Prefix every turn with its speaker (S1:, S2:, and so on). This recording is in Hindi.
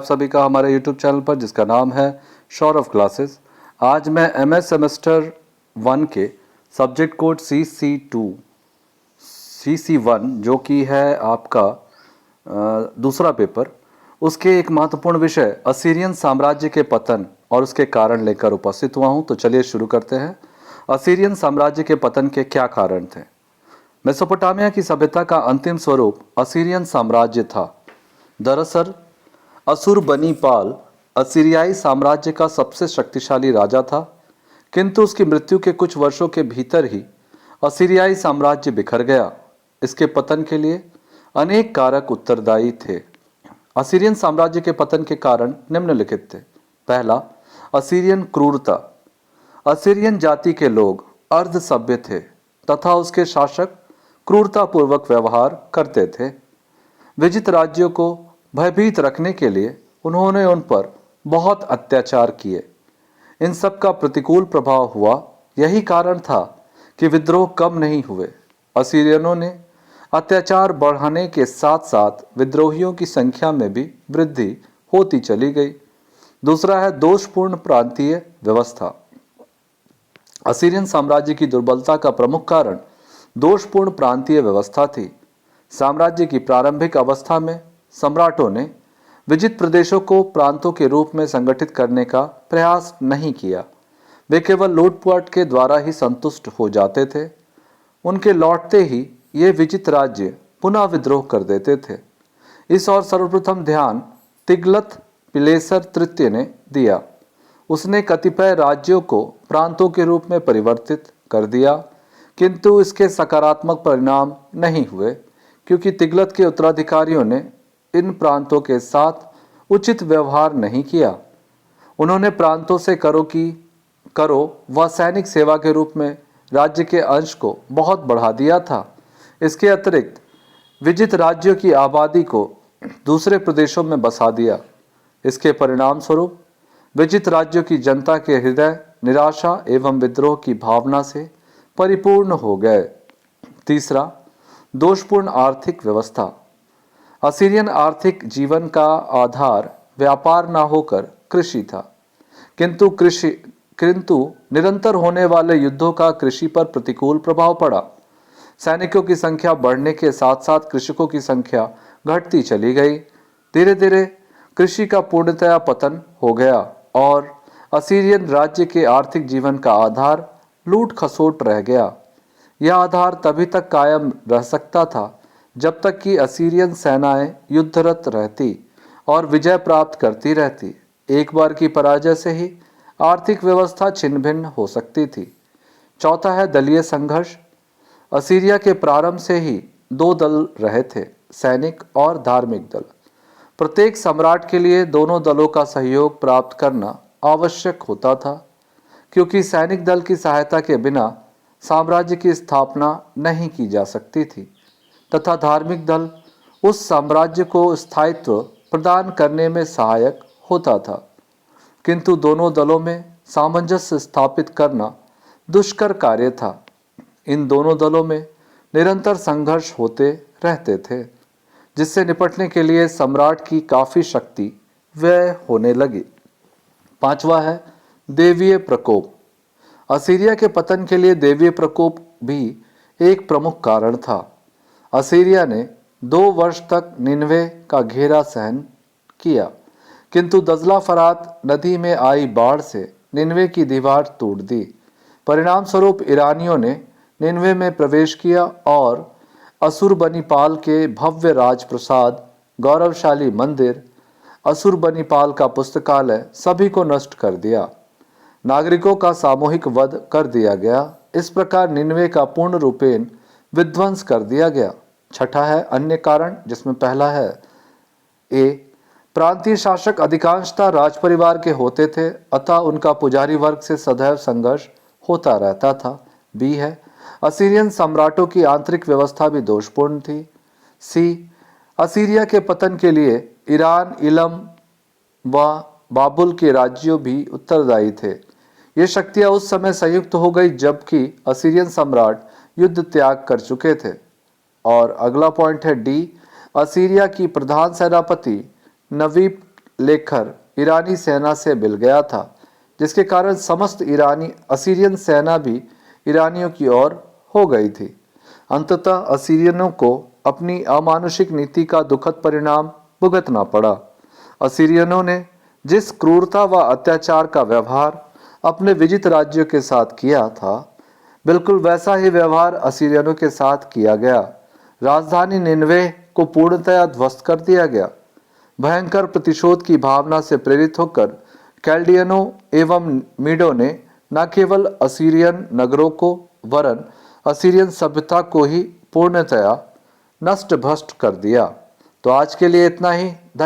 S1: सभी का हमारे YouTube चैनल पर, जिसका नाम है सौरभ क्लासेस। आज मैं MS सेमेस्टर 1 के सब्जेक्ट कोड CC1 जो कि है आपका दूसरा पेपर, उसके एक महत्वपूर्ण विषय असीरियन साम्राज्य के पतन और उसके कारण लेकर उपस्थित हुआ हूं। तो चलिए शुरू करते हैं। असीरियन साम्राज्य के पतन के क्या कारण थे? मेसोपोटामिया की सभ्यता का अंतिम स्वरूप असीरियन साम्राज्य था। दरअसल अशुरबनीपाल असीरियाई साम्राज्य का सबसे शक्तिशाली राजा था, किंतु उसकी मृत्यु के कुछ वर्षों के भीतर ही असीरियाई साम्राज्य बिखर गया। इसके पतन के लिए अनेक कारक उत्तरदायी थे। असीरियन साम्राज्य के पतन के कारण निम्नलिखित थे। पहला, असीरियन क्रूरता। असीरियन जाति के लोग अर्ध सभ्य थे तथा उसके शासक क्रूरतापूर्वक व्यवहार करते थे। विजित राज्यों को भयभीत रखने के लिए उन्होंने उन पर बहुत अत्याचार किए। इन सब का प्रतिकूल प्रभाव हुआ। यही कारण था कि विद्रोह कम नहीं हुए। असीरियनों ने अत्याचार बढ़ाने के साथ साथ विद्रोहियों की संख्या में भी वृद्धि होती चली गई। दूसरा है दोषपूर्ण प्रांतीय व्यवस्था। असीरियन साम्राज्य की दुर्बलता का प्रमुख कारण दोषपूर्ण प्रांतीय व्यवस्था थी। साम्राज्य की प्रारंभिक अवस्था में सम्राटों ने विजित प्रदेशों को प्रांतों के रूप में संगठित करने का प्रयास नहीं किया। वे केवल लूटपाट के द्वारा ही संतुष्ट हो जाते थे। उनके लौटते ही ये विजित राज्य पुनः विद्रोह कर देते थे। इस और सर्वप्रथम ध्यान तिग्लत पिलेसर तृतीय ने दिया। उसने कतिपय राज्यों को प्रांतों के रूप में परिवर्तित कर दिया, किंतु इसके सकारात्मक परिणाम नहीं हुए, क्योंकि तिग्लत के उत्तराधिकारियों ने इन प्रांतों के साथ उचित व्यवहार नहीं किया। उन्होंने प्रांतों से करो व सैनिक सेवा के रूप में राज्य के अंश को बहुत बढ़ा दिया था। इसके अतिरिक्त विजित राज्यों की आबादी को दूसरे प्रदेशों में बसा दिया। इसके परिणाम स्वरूप विजित राज्यों की जनता के हृदय निराशा एवं विद्रोह की भावना से परिपूर्ण हो गए। तीसरा, दोषपूर्ण आर्थिक व्यवस्था। असीरियन आर्थिक जीवन का आधार व्यापार न होकर कृषि था, किंतु निरंतर होने वाले युद्धों का कृषि पर प्रतिकूल प्रभाव पड़ा। सैनिकों की संख्या बढ़ने के साथ साथ कृषकों की संख्या घटती चली गई। धीरे धीरे कृषि का पूर्णतया पतन हो गया और असीरियन राज्य के आर्थिक जीवन का आधार लूट खसोट रह गया। यह आधार तभी तक कायम रह सकता था जब तक कि असीरियन सेनाएं युद्धरत रहती और विजय प्राप्त करती रहती। एक बार की पराजय से ही आर्थिक व्यवस्था छिन्न भिन्न हो सकती थी। चौथा है दलीय संघर्ष। असीरिया के प्रारंभ से ही दो दल रहे थे, सैनिक और धार्मिक दल। प्रत्येक सम्राट के लिए दोनों दलों का सहयोग प्राप्त करना आवश्यक होता था, क्योंकि सैनिक दल की सहायता के बिना साम्राज्य की स्थापना नहीं की जा सकती थी तथा धार्मिक दल उस साम्राज्य को स्थायित्व प्रदान करने में सहायक होता था। किंतु दोनों दलों में सामंजस्य स्थापित करना दुष्कर कार्य था। इन दोनों दलों में निरंतर संघर्ष होते रहते थे, जिससे निपटने के लिए सम्राट की काफी शक्ति व्यय होने लगी। पांचवा है देवीय प्रकोप। असीरिया के पतन के लिए देवीय प्रकोप भी एक प्रमुख कारण था। असीरिया ने 2 वर्ष तक निनवे का घेरा सहन किया, किंतु दजला फरात नदी में आई बाढ़ से निनवे की दीवार टूट दी। परिणाम स्वरूप ईरानियों ने निनवे में प्रवेश किया और अशुरबनीपाल के भव्य राजप्रसाद, गौरवशाली मंदिर, अशुरबनीपाल का पुस्तकालय सभी को नष्ट कर दिया। नागरिकों का सामूहिक वध कर दिया गया। इस प्रकार निनवे का पूर्ण रूपेण विध्वंस कर दिया गया। छठा है अन्य कारण, जिसमें पहला है ए, प्रांतीय शासक अधिकांशतः राजपरिवार के होते थे अतः उनका पुजारी वर्ग से सदैव संघर्ष होता रहता था। बी है असीरियन सम्राटों की आंतरिक व्यवस्था भी दोषपूर्ण थी। सी, असीरिया के पतन के लिए ईरान, इलम व बाबुल के राज्यों भी उत्तरदायी थे। ये शक्तियां उस समय संयुक्त हो गई जबकि असीरियन सम्राट युद्ध त्याग कर चुके थे। और अगला पॉइंट है डी, असीरिया की प्रधान सेनापति लेकर ईरानी सेना से मिल गया था, जिसके कारण समस्त ईरानी असीरियन सेना भी ईरानियों की ओर हो गई थी। अंततः असीरियनों को अपनी अमानुषिक नीति का दुखद परिणाम भुगतना पड़ा। असीरियनों ने जिस क्रूरता व अत्याचार का व्यवहार अपने विजित राज्यों के साथ किया था, बिल्कुल वैसा ही व्यवहार असीरियनों के साथ किया गया। राजधानी निनवे को पूर्णतया ध्वस्त कर दिया गया। भयंकर प्रतिशोध की भावना से प्रेरित होकर कैल्डियनों एवं मीडो ने न केवल असीरियन नगरों को वरन असीरियन सभ्यता को ही पूर्णतया नष्ट भ्रष्ट कर दिया। तो आज के लिए इतना ही। धन्यवाद।